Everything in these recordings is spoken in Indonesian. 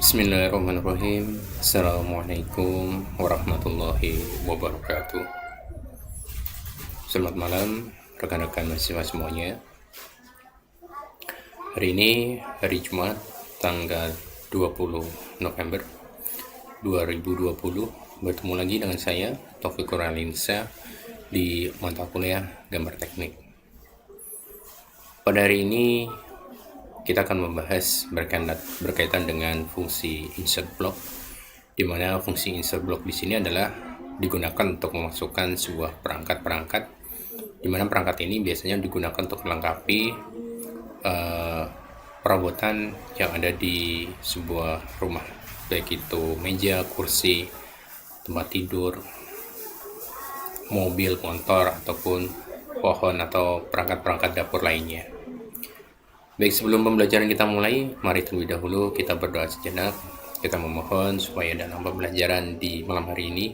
Bismillahirrahmanirrahim. Assalamualaikum warahmatullahi wabarakatuh. Selamat malam rekan-rekan mahasiswa semuanya. Hari ini hari Jumat tanggal 20 November 2020. Bertemu lagi dengan saya Taufik Kurniawansyah di mata kuliah gambar teknik. Pada hari ini kita akan membahas berkaitan dengan fungsi insert block, di mana fungsi insert block di sini adalah digunakan untuk memasukkan sebuah perangkat, di mana perangkat ini biasanya digunakan untuk melengkapi perabotan yang ada di sebuah rumah, baik itu meja, kursi, tempat tidur, mobil, motor, ataupun pohon atau perangkat-perangkat dapur lainnya. Baik, sebelum pembelajaran kita mulai, mari terlebih dahulu kita berdoa sejenak. Kita memohon supaya dalam pembelajaran di malam hari ini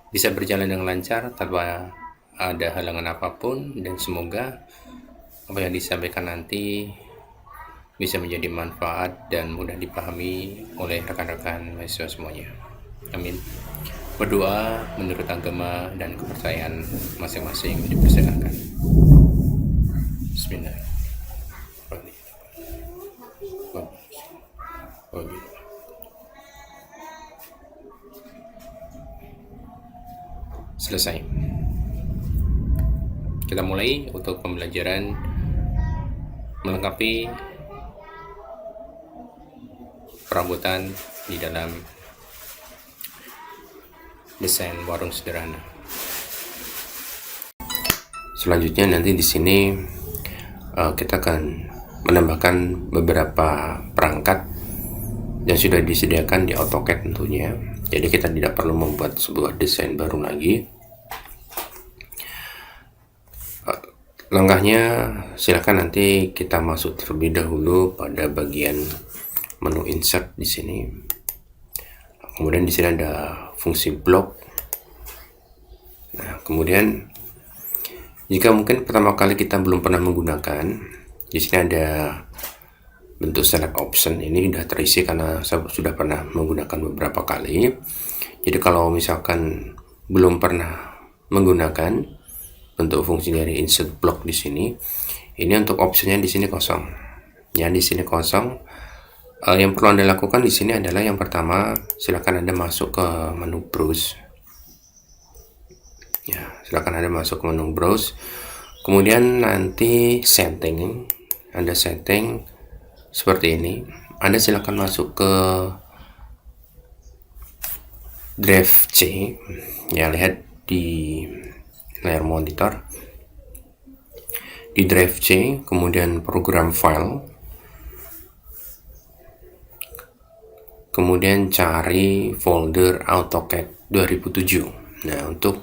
bisa berjalan dengan lancar tanpa ada halangan apapun, dan semoga apa yang disampaikan nanti bisa menjadi manfaat dan mudah dipahami oleh rekan-rekan mahasiswa semuanya. Amin. Berdoa menurut agama dan kepercayaan masing-masing dipersilakan. Bismillah. Selesai. Kita mulai untuk pembelajaran melengkapi perabotan di dalam desain warung sederhana. Selanjutnya nanti di sini kita akan menambahkan beberapa perangkat yang sudah disediakan di AutoCAD tentunya. Jadi kita tidak perlu membuat sebuah desain baru lagi. Langkahnya silakan nanti kita masuk terlebih dahulu pada bagian menu insert di sini. Kemudian di sini ada fungsi block. Nah, kemudian jika mungkin pertama kali kita belum pernah menggunakan, di sini ada bentuk select option. Ini sudah terisi karena saya sudah pernah menggunakan beberapa kali. Jadi kalau misalkan belum pernah menggunakan bentuk fungsi dari insert block di sini, ini untuk optionnya di sini kosong. Ya, di sini kosong. Yang perlu Anda lakukan di sini adalah yang pertama, silakan Anda masuk ke menu browse. Ya, silakan Anda masuk ke menu browse. Kemudian nanti setting, Anda setting seperti ini. Anda silakan masuk ke drive C. Ya, lihat di layar monitor. Di drive C, kemudian program file. Kemudian cari folder AutoCAD 2007. Nah, untuk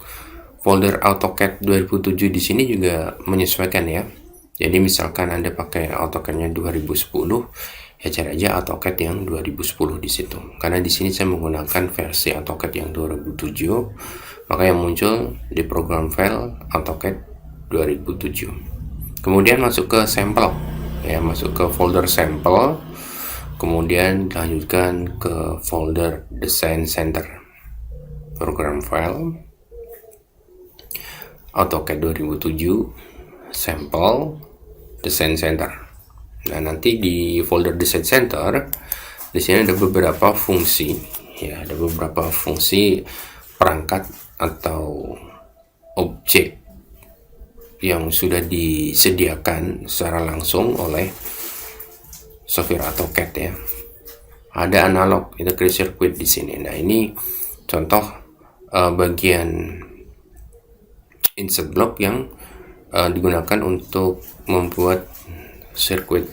folder AutoCAD 2007 di sini juga menyesuaikan ya. Jadi misalkan Anda pakai AutoCAD-nya 2010, ya cari aja AutoCAD yang 2010 di situ. Karena di sini saya menggunakan versi AutoCAD yang 2007, maka yang muncul di program file AutoCAD 2007. Kemudian masuk ke sampel, ya masuk ke folder sampel. Kemudian lanjutkan ke folder Design Center, program file AutoCAD 2007, sampel, Design Center. Nah, nanti di folder Design Center di sini ada beberapa fungsi, ya ada beberapa fungsi perangkat atau objek yang sudah disediakan secara langsung oleh software AutoCAD ya. Ada analog, itu create circuit di sini. Nah, ini contoh bagian insert block yang digunakan untuk membuat sirkuit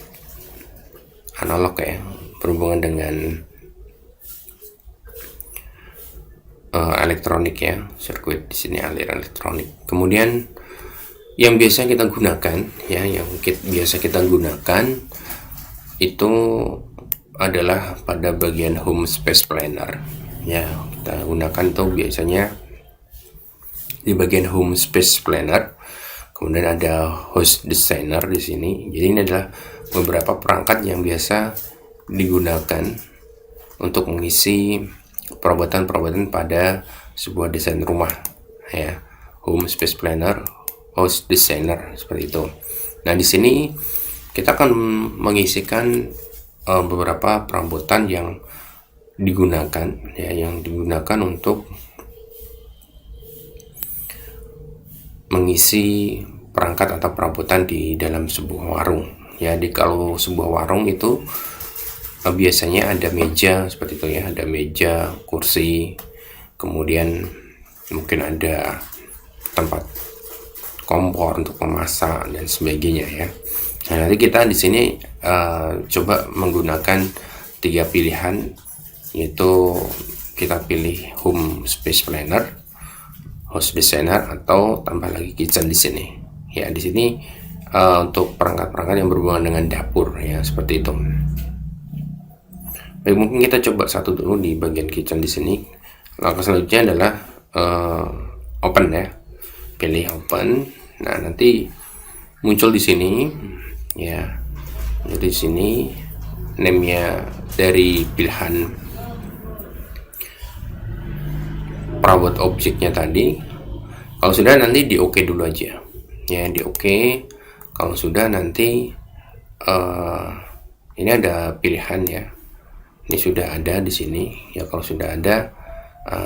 analog ya, berhubungan dengan elektronik ya, sirkuit di sini aliran elektronik. Kemudian yang biasa kita gunakan ya, biasa kita gunakan itu adalah pada bagian home space planner ya. Kita gunakan tuh biasanya di bagian home space planner. Kemudian ada host designer di sini. Jadi ini adalah beberapa perangkat yang biasa digunakan untuk mengisi perabotan-perabotan pada sebuah desain rumah ya, home space planner, house designer seperti itu. Nah, di sini kita akan mengisikan beberapa perabotan yang digunakan ya, yang digunakan untuk mengisi perangkat atau perabotan di dalam sebuah warung ya. Kalau sebuah warung itu biasanya ada meja seperti itu ya, ada meja, kursi, kemudian mungkin ada tempat kompor untuk memasak dan sebagainya ya. Nah, nanti kita di sini coba menggunakan 3 pilihan, yaitu kita pilih home space planner, house designer, atau tambah lagi kitchen di sini. Ya, di sini untuk perangkat-perangkat yang berhubungan dengan dapur ya, seperti itu. Baik, mungkin kita coba satu dulu di bagian kitchen di sini. Langkah selanjutnya adalah open ya. Pilih open. Nah, nanti muncul di sini ya. Jadi di sini name-nya dari pilihan perabot objeknya tadi. Kalau sudah, nanti di OK dulu aja. Ya, di OK. Kalau sudah, nanti ini ada pilihan ya. Ini sudah ada di sini ya. Kalau sudah ada,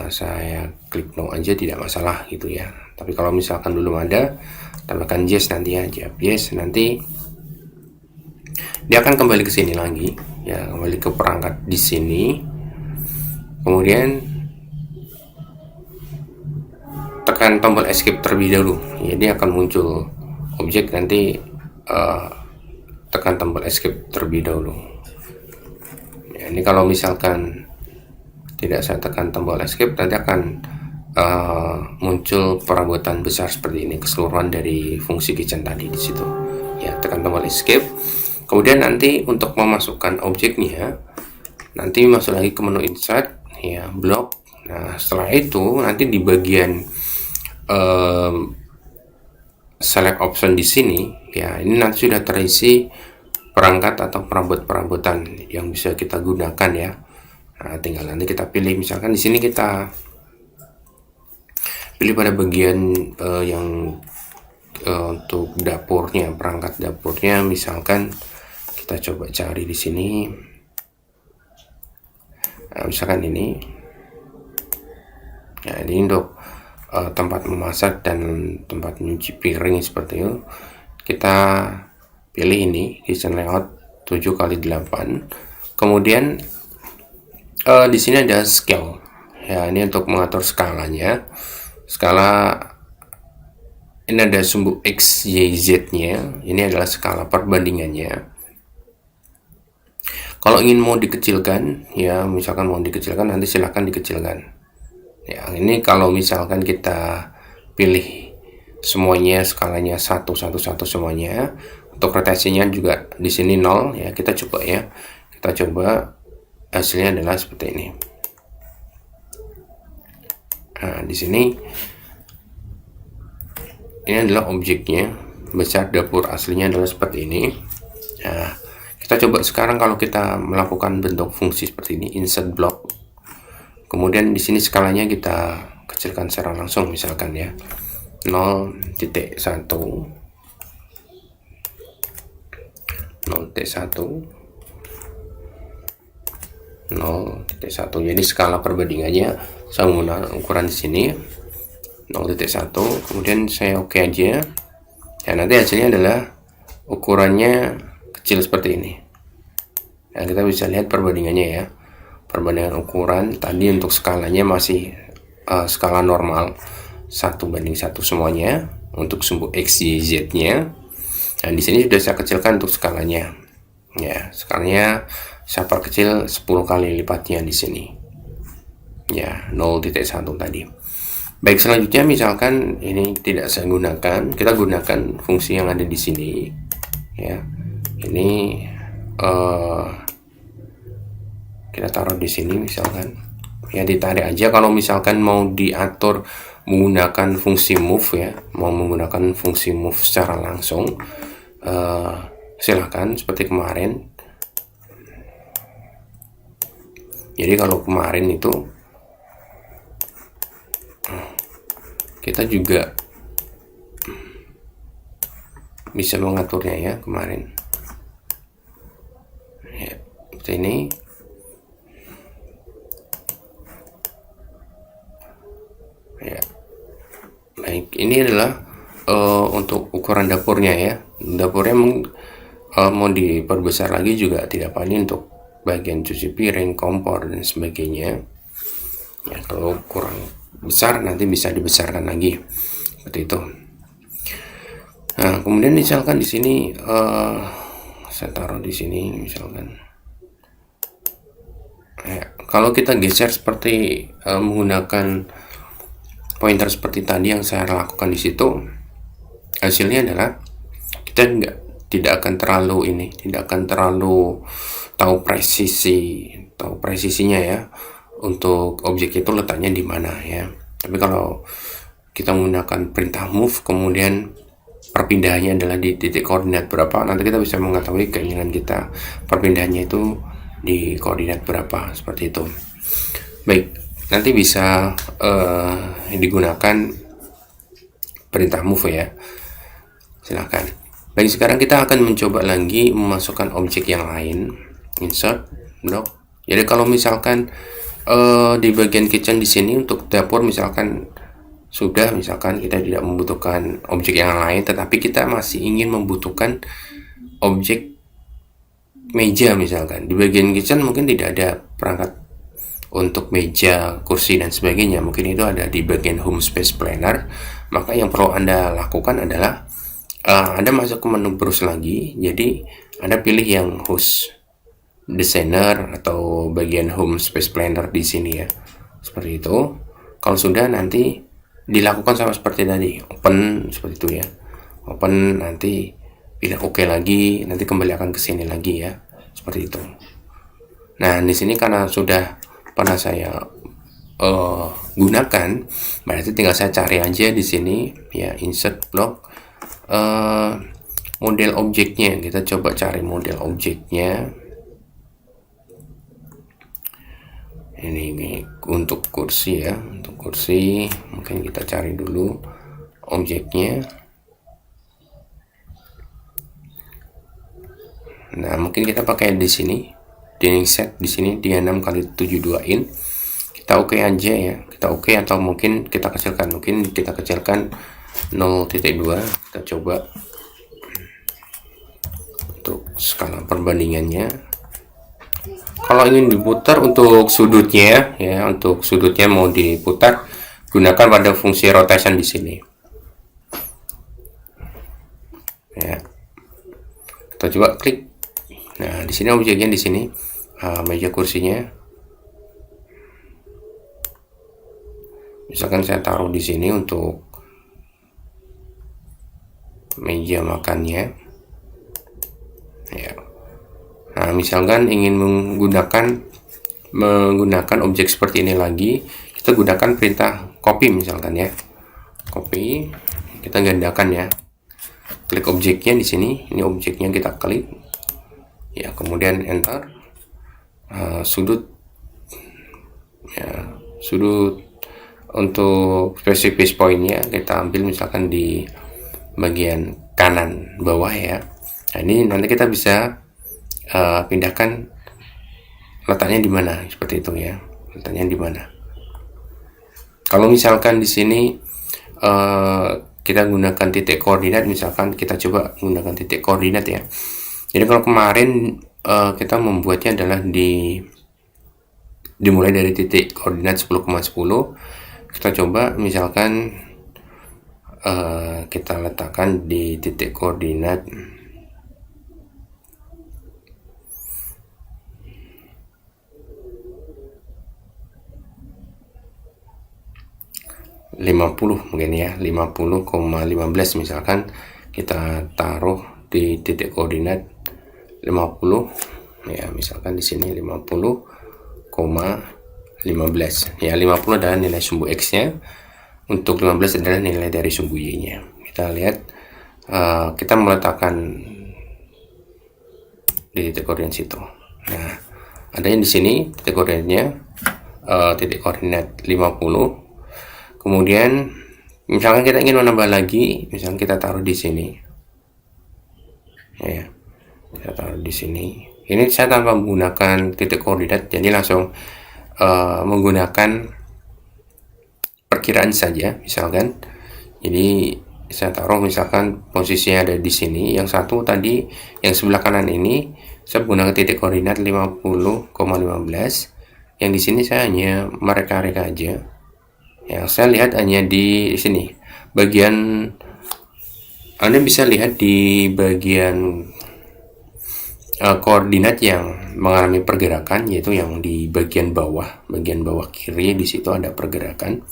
saya klik no aja, tidak masalah gitu ya. Tapi kalau misalkan belum ada, tambahkan yes nanti aja. Yes, nanti dia akan kembali ke sini lagi ya, kembali ke perangkat di sini. Kemudian tekan tombol escape terlebih dahulu ya, dia akan muncul objek. Nanti tekan tombol escape terlebih dahulu ya. Ini kalau misalkan tidak saya tekan tombol escape, nanti akan muncul perabotan besar seperti ini, keseluruhan dari fungsi kitchen tadi di situ ya. Tekan tombol escape. Kemudian nanti untuk memasukkan objeknya, nanti masuk lagi ke menu insert ya, blok. Nah, setelah itu nanti di bagian select option di sini ya, ini nanti sudah terisi perangkat atau perabot-perabotan yang bisa kita gunakan ya. Nah, tinggal nanti kita pilih, misalkan di sini kita pilih pada bagian yang untuk dapurnya, perangkat dapurnya. Misalkan kita coba cari di sini. Nah, misalkan ini. Ya, ini untuk tempat memasak dan tempat nyuci piring seperti itu. Kita pilih ini, kitchen layout 7x8. Kemudian di sini ada scale. Ya, ini untuk mengatur skalanya. Skala ini ada sumbu X, Y, Z-nya. Ini adalah skala perbandingannya. Kalau ingin mau dikecilkan, ya misalkan mau dikecilkan, nanti silahkan dikecilkan. Ya, ini kalau misalkan kita pilih semuanya skalanya 1 semuanya. Untuk rotasinya juga di sini 0 ya. Kita coba ya. Kita coba, hasilnya adalah seperti ini. Nah, di sini ini adalah objeknya, besar dapur aslinya adalah seperti ini. Nah, kita coba sekarang kalau kita melakukan bentuk fungsi seperti ini, insert block. Kemudian di sini skalanya kita kecilkan secara langsung, misalkan ya 0.1, 0.1. Jadi skala perbandingannya saya menggunakan ukuran di sini 0.1. Kemudian saya oke aja. Ya, nanti hasilnya adalah ukurannya kecil seperti ini. Nah, kita bisa lihat perbandingannya ya. Perbandingan ukuran tadi untuk skalanya masih skala normal 1:1 semuanya untuk sumbu X, Y, Z-nya. Nah, di sini sudah saya kecilkan untuk skalanya. Ya, skalanya saya perkecil 10 kali lipatnya di sini. Ya, 0.1 tadi. Baik, selanjutnya misalkan ini tidak saya gunakan, kita gunakan fungsi yang ada di sini. Ya, ini kita taruh di sini misalkan. Ya, ditarik aja. Kalau misalkan mau diatur menggunakan fungsi move ya, mau menggunakan fungsi move secara langsung, silahkan seperti kemarin Jadi kalau kemarin itu kita juga bisa mengaturnya ya kemarin ya, seperti ini. Ya, baik, ini adalah untuk ukuran dapurnya ya. Dapurnya mau diperbesar lagi juga tidak apa, ini untuk bagian cuci piring, kompor dan sebagainya ya. Kalau kurang besar nanti bisa dibesarkan lagi seperti itu. Nah, kemudian misalkan di sini saya taruh di sini misalkan ya, kalau kita geser seperti menggunakan pointer seperti tadi yang saya lakukan di situ, hasilnya adalah kita tidak akan terlalu tahu presisinya ya untuk objek itu letaknya di mana ya. Tapi kalau kita menggunakan perintah move, kemudian perpindahannya adalah di titik koordinat berapa, nanti kita bisa mengetahui keinginan kita perpindahannya itu di koordinat berapa, seperti itu. Baik, nanti bisa digunakan perintah move ya, silahkan. Baik, sekarang kita akan mencoba lagi memasukkan objek yang lain. Insert block. Jadi kalau misalkan di bagian kitchen di sini untuk dapur misalkan sudah, misalkan kita tidak membutuhkan objek yang lain, tetapi kita masih ingin membutuhkan objek meja misalkan. Di bagian kitchen mungkin tidak ada perangkat untuk meja, kursi dan sebagainya, mungkin itu ada di bagian home space planner. Maka yang perlu Anda lakukan adalah Anda masuk ke menu browse lagi, jadi Anda pilih yang host designer atau bagian home space planner di sini ya, seperti itu. Kalau sudah, nanti dilakukan sama seperti tadi, open seperti itu ya, open, nanti pilih OK lagi, nanti kembali akan ke sini lagi ya, seperti itu. Nah, di sini karena sudah pernah saya gunakan, berarti tinggal saya cari aja di sini ya, insert block, model objeknya. Kita coba cari model objeknya. Ini untuk kursi ya, untuk kursi mungkin kita cari dulu objeknya. Nah, mungkin kita pakai di sini dining set, di sini dia 6x72 in. Kita oke aja ya, kita oke, atau mungkin kita kecilkan, 0.2. Kita coba untuk skala perbandingannya. Kalau ingin diputar untuk sudutnya ya, untuk sudutnya mau diputar, gunakan pada fungsi rotation di sini ya. Kita coba klik. Nah, di sini objeknya, di sini meja kursinya. Misalkan saya taruh di sini untuk meja makannya ya. Nah, misalkan ingin menggunakan objek seperti ini lagi, kita gunakan perintah copy misalkan ya, copy, kita gandakan ya, klik objeknya di sini, ini objeknya kita klik ya, kemudian enter. Sudut ya, sudut untuk specific pointnya kita ambil misalkan di bagian kanan bawah ya. Nah, ini nanti kita bisa pindahkan letaknya di mana, seperti itu ya, letaknya di mana. Kalau misalkan di sini kita gunakan titik koordinat, misalkan kita coba menggunakan titik koordinat ya. Jadi kalau kemarin kita membuatnya adalah dimulai dari titik koordinat 10,10, kita coba misalkan kita letakkan di titik koordinat 50 mungkin ya, 50,15 misalkan kita taruh di titik koordinat 50 ya, misalkan di sini 50,15 ya. 50 adalah nilai sumbu X nya, untuk 15 adalah nilai dari sumbu Y nya. Kita lihat kita meletakkan di titik koordinat situ. Nah, adanya di sini titik koordinatnya titik koordinat 50. Kemudian misalkan kita ingin menambah lagi, misalkan kita taruh di sini ya, kita taruh di sini. Ini saya tanpa menggunakan titik koordinat, jadi langsung menggunakan perkiraan saja. Misalkan jadi saya taruh misalkan posisinya ada di sini, yang satu tadi yang sebelah kanan ini saya menggunakan titik koordinat 50,15. Yang di sini saya hanya mereka-reka aja. Ya, saya lihat hanya di sini bagian, Anda bisa lihat di bagian koordinat yang mengalami pergerakan, yaitu yang di bagian bawah kiri. Di situ ada pergerakan,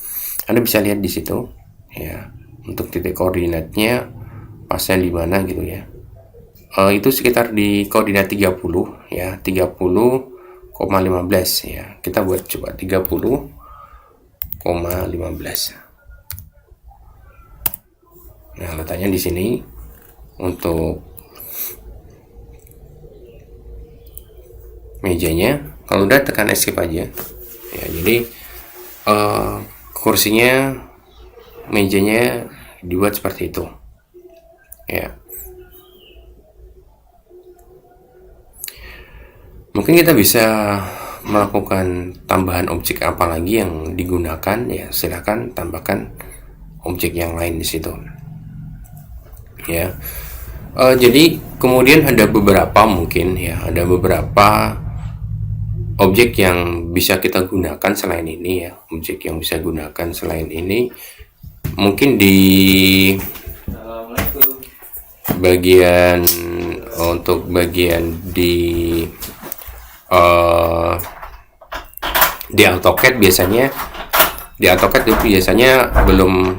Anda bisa lihat di situ ya, untuk titik koordinatnya pasnya di mana gitu ya. Itu sekitar di koordinat 30 ya, 30,15 ya. Kita buat coba 30,15. Nah, letaknya di sini. Untuk mejanya, kalau udah tekan escape aja ya. Jadi kursinya, mejanya dibuat seperti itu ya. Mungkin kita bisa melakukan tambahan objek apa lagi yang digunakan ya, silakan tambahkan objek yang lain di situ ya. Jadi kemudian ada beberapa mungkin ya, ada beberapa objek yang bisa kita gunakan selain ini ya. Objek yang bisa gunakan selain ini mungkin di bagian, untuk bagian di AutoCAD biasanya, di AutoCAD itu biasanya belum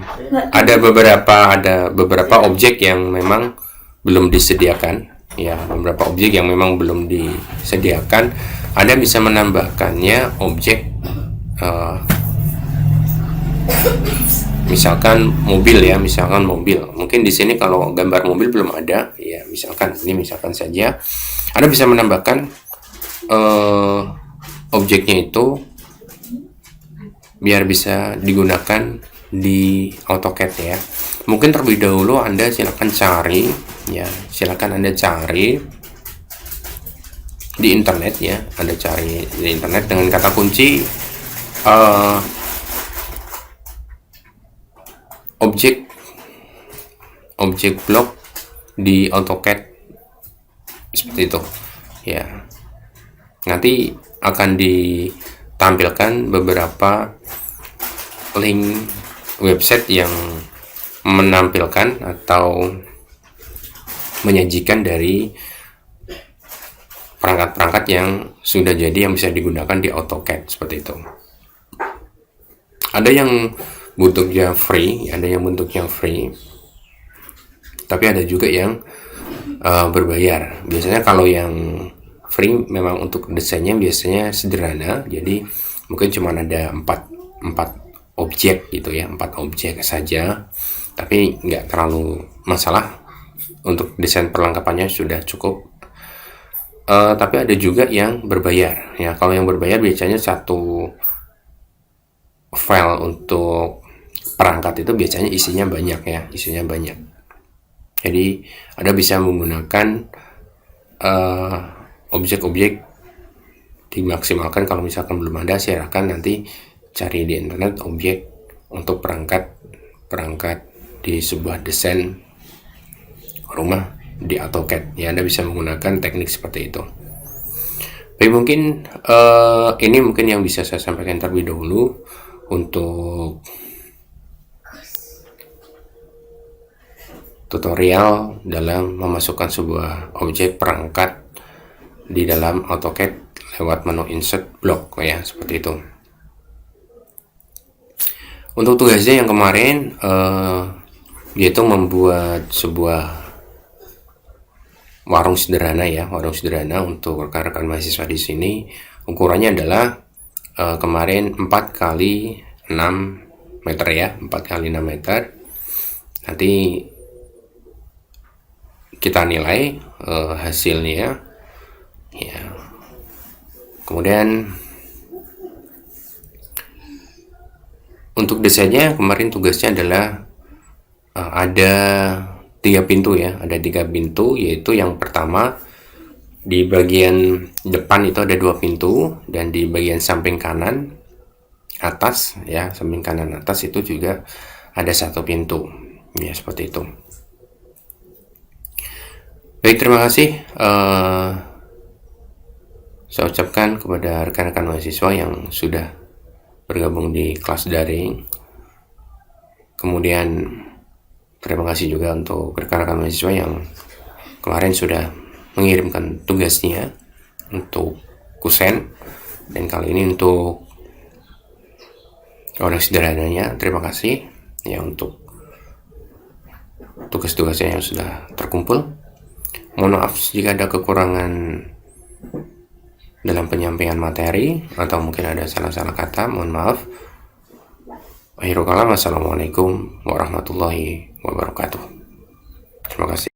ada beberapa objek yang memang belum disediakan ya, beberapa objek yang memang belum disediakan. Anda bisa menambahkannya objek misalkan mobil ya, misalkan mobil. Mungkin di sini kalau gambar mobil belum ada ya, misalkan ini misalkan saja Anda bisa menambahkan objeknya itu biar bisa digunakan di AutoCAD ya. Mungkin terlebih dahulu Anda silakan cari ya, silakan Anda cari di internet ya. Anda cari di internet dengan kata kunci objek blok di AutoCAD seperti itu ya. Nanti akan ditampilkan beberapa link website yang menampilkan atau menyajikan dari perangkat-perangkat yang sudah jadi yang bisa digunakan di AutoCAD seperti itu. Ada yang bentuknya free, tapi ada juga yang berbayar. Biasanya kalau yang free memang untuk desainnya biasanya sederhana, jadi mungkin cuma ada 4 objek gitu ya, 4 objek saja, tapi nggak terlalu masalah, untuk desain perlengkapannya sudah cukup. Tapi ada juga yang berbayar ya. Kalau yang berbayar biasanya satu file untuk perangkat itu biasanya isinya banyak ya, jadi Anda bisa menggunakan objek-objek dimaksimalkan. Kalau misalkan belum ada, silakan nanti cari di internet objek untuk perangkat di sebuah desain rumah di AutoCAD ya. Anda bisa menggunakan teknik seperti itu. Tapi mungkin ini mungkin yang bisa saya sampaikan terlebih dahulu untuk tutorial dalam memasukkan sebuah objek perangkat di dalam AutoCAD lewat menu insert block ya, seperti itu. Untuk tugasnya yang kemarin yaitu membuat sebuah warung sederhana ya, untuk rekan-rekan mahasiswa di sini. Ukurannya adalah kemarin 4x6 meter ya, 4x6 meter. Nanti kita nilai hasilnya ya. Kemudian untuk desainnya kemarin tugasnya adalah ada 3 pintu ya, ada 3 pintu, yaitu yang pertama di bagian depan itu ada 2 pintu, dan di bagian samping kanan atas ya, samping kanan atas itu juga ada 1 pintu ya, seperti itu. Baik, terima kasih. Saya ucapkan kepada rekan-rekan mahasiswa yang sudah bergabung di kelas daring. Kemudian terima kasih juga untuk rekan-rekan mahasiswa yang kemarin sudah mengirimkan tugasnya untuk kusen, dan kali ini untuk orang sederhananya terima kasih ya untuk tugas-tugasnya yang sudah terkumpul. Mohon maaf jika ada kekurangan dalam penyampaian materi atau mungkin ada salah-salah kata, mohon maaf. Akhirul kalam, assalamualaikum warahmatullahi wabarakatuh. Terima kasih.